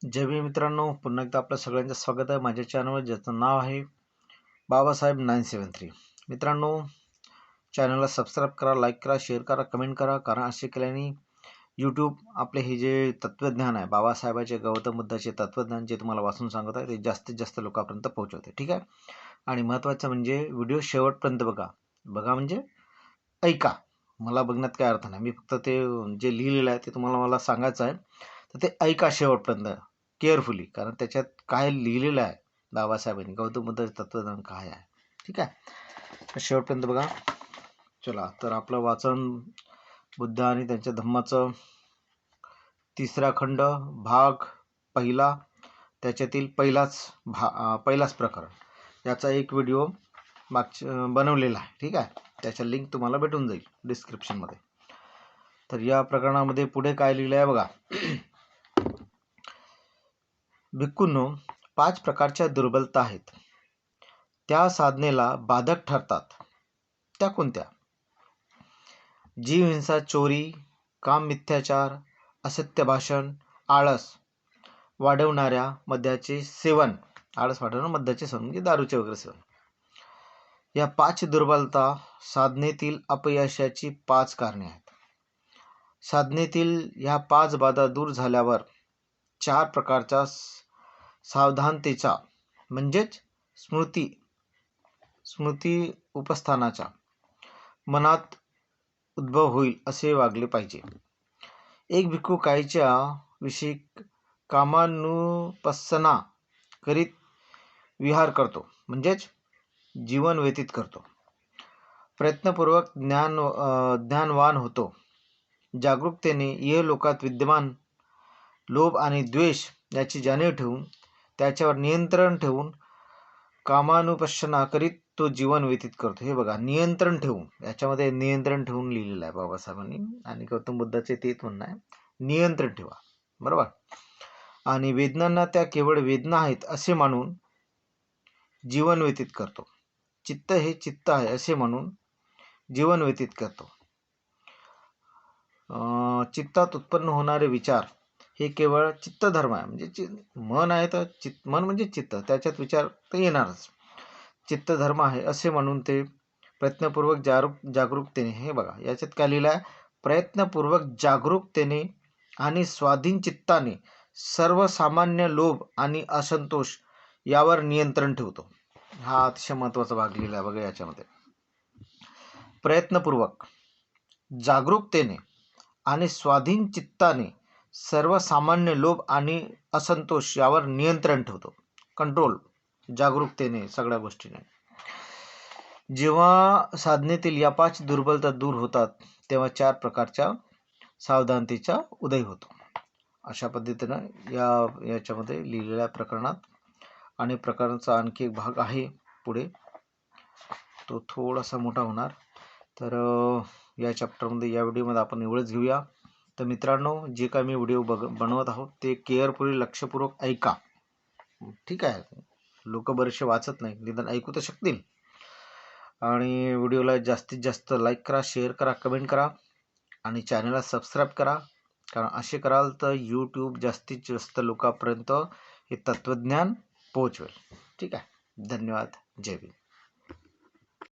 जय भीम मित्रांनो, पुन्हा एकदा आपल्या सगळ्यांचं स्वागत आहे माझ्या चॅनलवर, ज्याचं नाव आहे बाबासाहेब 973. मित्रांनो, चॅनलला सबस्क्राईब करा, लाईक करा, शेअर करा, कमेंट करा. कारण असे केल्याने यूट्यूब आपले हे जे तत्त्वज्ञान आहे, बाबासाहेबांचे गौतम बुद्धाचे तत्त्वज्ञान जे तुम्हाला वाचून सांगत आहे, ते जास्तीत जास्त लोकांपर्यंत पोहोचवते. ठीक आहे. आणि महत्त्वाचं म्हणजे व्हिडिओ शेवटपर्यंत बघा म्हणजे ऐका. मला बघण्यात काय अर्थ नाही, मी फक्त ते जे लिहिलेलं आहे ते मला सांगायचं आहे. तर ते ऐका शेवटपर्यंत केअरफुली, कारण त्याच्यात काय लिहिलेलं आहे बाबासाहेबांनी, गौतम बुद्धाचे तत्त्वज्ञान काय आहे. ठीक आहे, तर शेवटपर्यंत बघा. चला, तर आपलं वाचन बुद्ध आणि त्यांच्या धम्माचं तिसरा खंड भाग पहिला, त्याच्यातील पहिलाच प्रकरण, याचा एक व्हिडिओ बनवलेला आहे. ठीक आहे, त्याच्या लिंक तुम्हाला भेटून जाईल डिस्क्रिप्शनमध्ये. तर या प्रकरणामध्ये पुढे काय लिहिलं आहे बघा. भिक्खूंनो, 5 प्रकारच्या दुर्बलता आहेत, त्या साधनेला बाधक ठरतात. त्या कोणत्या? जीव हिंसा, चोरी, काम, मिथ्याचार, असत्य भाषण, आळस वाढवणाऱ्या मद्याचे सेवन, म्हणजे दारूचे वगैरे सेवन. या 5 दुर्बलता साधनेतील अपयशाची 5 कारणे आहेत. साधनेतील ह्या 5 बाधा दूर झाल्यावर 4 प्रकारच्या सावधानतेचा म्हणजेच स्मृती उपस्थानाचा मनात उद्भव होईल असे वागले पाहिजे. एक भिक्खू काहीच्या विषयी कामानुपස්සना करीत विहार करतो, म्हणजेच जीवन व्यतीत करतो. प्रयत्नपूर्वक ज्ञानवान होतो. जागरूकतेने इहलोकात विद्यमान लोभ आणि द्वेष याची जाणीव ठेवून त्याच्यावर नियंत्रण ठेवून कामानुपස්සना करीत तो जीवन व्यतीत करतो. हे बघा, नियंत्रण ठेवून, याच्यामध्ये नियंत्रण ठेवून लिहिलेलं आहे बाबासाहेबांनी, आणि गौतम बुद्धाचे तेच म्हणणं आहे, नियंत्रण ठेवा. बरोबर. आणि वेदनांना त्या केवळ वेदना आहेत असे मानून जीवन व्यतीत करतो. चित्त हे चित्त आहे असे म्हणून जीवन व्यतीत करतो. चित्तात उत्पन्न होणारे विचार हे केवळ चित्तधर्म आहे. म्हणजे मन आहे तर मन म्हणजे चित्त, त्याच्यात विचार तर येणारच. चित्तधर्म आहे असे म्हणून ते प्रयत्नपूर्वक जागरूकतेने, हे बघा याच्यात काय लिहिलं आहे, प्रयत्नपूर्वक जागरूकतेने आणि स्वाधीन चित्ताने सर्वसामान्य लोभ आणि असंतोष यावर नियंत्रण ठेवतो. हा अतिशय महत्त्वाचा भाग लिहिला आहे बघा याच्यामध्ये. प्रयत्नपूर्वक, जागरूकतेने आणि स्वाधीन चित्ताने सर्वसामान्य लोभ आणि असंतोष यावर नियंत्रण ठेवतो. कंट्रोल, जागरूकतेने सगळ्या गोष्टीने. जेव्हा साधनेतील या 5 दुर्बलता दूर होतात तेव्हा 4 प्रकारच्या सावधानतेचा उदय होतो. अशा पद्धतीनं याच्यामध्ये लिहिलेल्या प्रकरणात. आणि प्रकरणाचा आणखी एक भाग आहे पुढे, तो थोडासा मोठा होणार. तर या चॅप्टरमध्ये, या व्हिडिओमध्ये आपण एवढंच घेऊया. तर मित्रांनो, जे काय मी व्हिडिओ बनवत आहोत ते केअरफुली, लक्षपूर्वक ऐका. ठीक आहे, लोक बरेचसे वाचत नाही, निदान ऐकू तर शकतील. आणि व्हिडिओला जास्तीत जास्त लाईक करा, शेअर करा, कमेंट करा, आणि चॅनलला सबस्क्राईब करा. कारण असे कराल तर यूट्यूब जास्तीत जास्त लोकांपर्यंत हे तत्त्वज्ञान पोहोचवेल. ठीक आहे, धन्यवाद. जय भीम.